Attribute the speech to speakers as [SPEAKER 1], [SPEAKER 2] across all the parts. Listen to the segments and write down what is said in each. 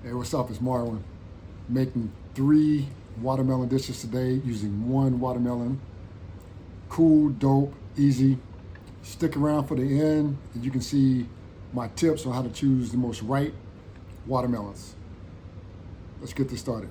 [SPEAKER 1] Hey, what's up? It's Marlon. Making 3 watermelon dishes today using 1 watermelon. Cool, dope, easy. Stick around for the end and you can see my tips on how to choose the most ripe watermelons. Let's get this started.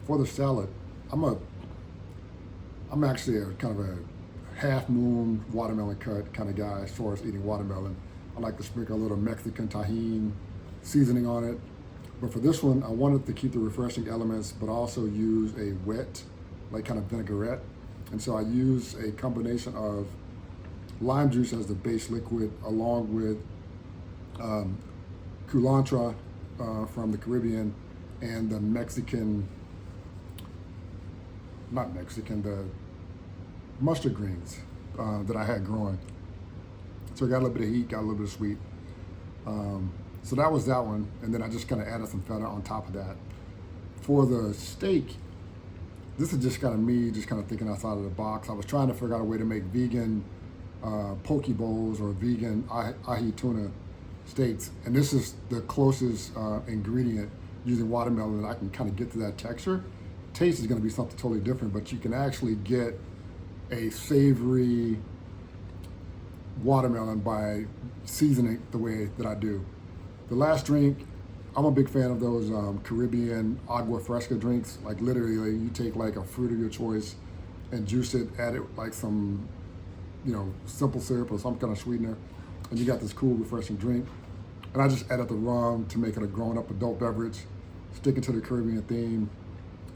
[SPEAKER 1] For the salad, I'm actually a kind of a half moon watermelon cut kind of guy as far as eating watermelon. I like to sprinkle a little Mexican tahini seasoning on it. But for this one, I wanted to keep the refreshing elements, but also use a wet, like kind of vinaigrette. And so I use a combination of lime juice as the base liquid, along with culantro from the Caribbean, and the the mustard greens that I had growing. So I got a little bit of heat, got a little bit of sweet. So that was that one. And then I just kind of added some feta on top of that. For the steak, this is just kind of me, just kind of thinking outside of the box. I was trying to figure out a way to make vegan poke bowls or vegan ahi tuna steaks. And this is the closest ingredient using watermelon that I can kind of get to that texture. Taste is going to be something totally different, but you can actually get a savory watermelon by seasoning the way that I do. The last drink, I'm a big fan of those Caribbean agua fresca drinks. Like literally, you take like a fruit of your choice and juice it, add it like some, simple syrup or some kind of sweetener, and you got this cool, refreshing drink. And I just added the rum to make it a grown-up adult beverage, sticking to the Caribbean theme.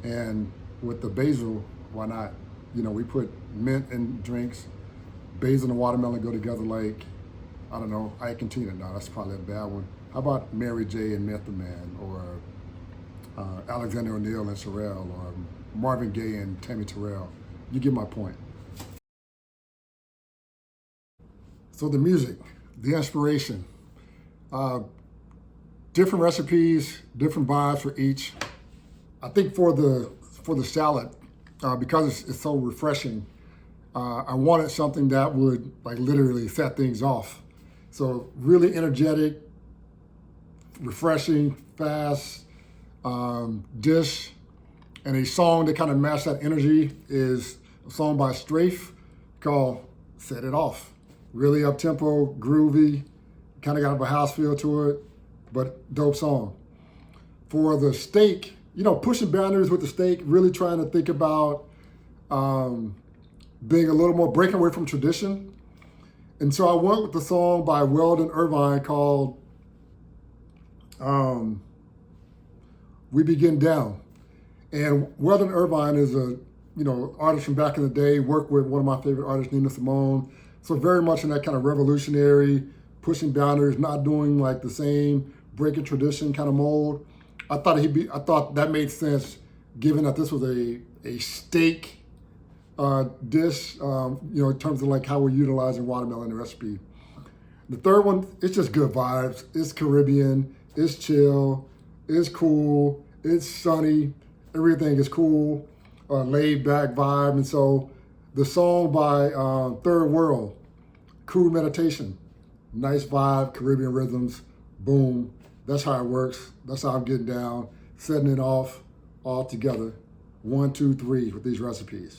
[SPEAKER 1] And with the basil, why not? We put mint in drinks. Basil and watermelon go together like, I don't know, Ike and Tina. No, that's probably a bad one. How about Mary J. and Method Man, or Alexander O'Neal and Sherelle, or Marvin Gaye and Tammy Terrell? You get my point. So the music, the inspiration, different recipes, different vibes for each. I think for the salad, because it's so refreshing, I wanted something that would like literally set things off. So really energetic, refreshing, fast dish, and a song that kind of matched that energy is a song by Strafe called "Set It Off." Really up tempo, groovy, kind of got a house feel to it, but dope song. For the steak, pushing boundaries with the steak, really trying to think about being a little more breaking away from tradition. And so I went with the song by Weldon Irvine called We Begin Down. And Weldon Irvine is a artist from back in the day, worked with one of my favorite artists, Nina Simone. So very much in that kind of revolutionary, pushing boundaries, not doing like the same breaking tradition kind of mold. I thought that made sense, given that this was a steak dish, in terms of like how we're utilizing watermelon in the recipe. The third one, it's just good vibes. It's Caribbean, it's chill, it's cool, it's sunny, everything is cool, laid back vibe. And so the song by Third World, Cool Meditation, nice vibe, Caribbean rhythms, boom. That's how it works. That's how I'm getting down, setting it off all together. 1, 2, 3 with these recipes.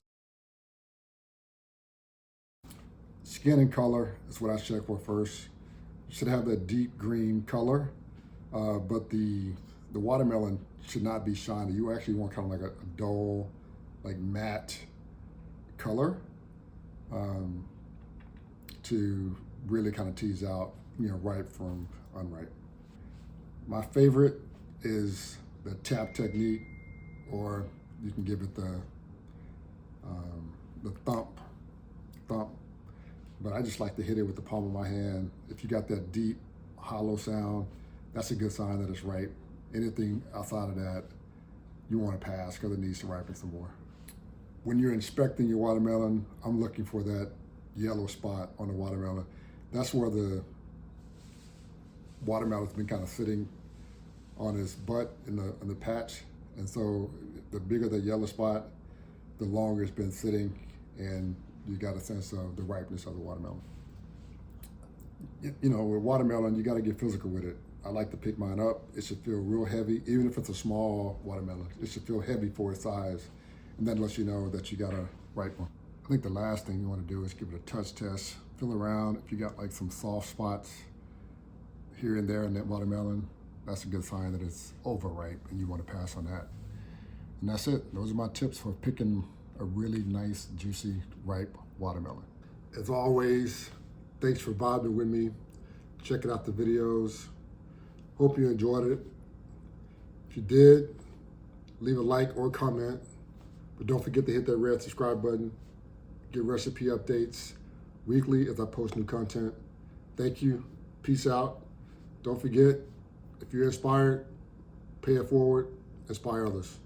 [SPEAKER 1] Skin and color is what I check for first. You should have that deep green color, but the watermelon should not be shiny. You actually want kind of like a dull, like matte color to really kind of tease out, ripe from unripe. My favorite is the tap technique, or you can give it the thump. But I just like to hit it with the palm of my hand. If you got that deep, hollow sound, that's a good sign that it's ripe. Anything outside of that, you want to pass because it needs to ripen some more. When you're inspecting your watermelon, I'm looking for that yellow spot on the watermelon. That's where the watermelon's been kind of sitting on its butt in the patch. And so the bigger the yellow spot, the longer it's been sitting, and you got a sense of the ripeness of the watermelon. With watermelon, you got to get physical with it. I like to pick mine up. It should feel real heavy, even if it's a small watermelon. It should feel heavy for its size, and that lets you know that you got a ripe one. I think the last thing you want to do is give it a touch test. Feel around. If you got like some soft spots here and there in that watermelon, that's a good sign that it's overripe and you want to pass on that. And that's it. Those are my tips for picking a really nice, juicy, ripe watermelon. As always, thanks for vibing with me, checking out the videos. Hope you enjoyed it. If you did, leave a like or comment, but don't forget to hit that red subscribe button. Get recipe updates weekly as I post new content. Thank you. Peace out. Don't forget, if you're inspired, pay it forward, inspire others.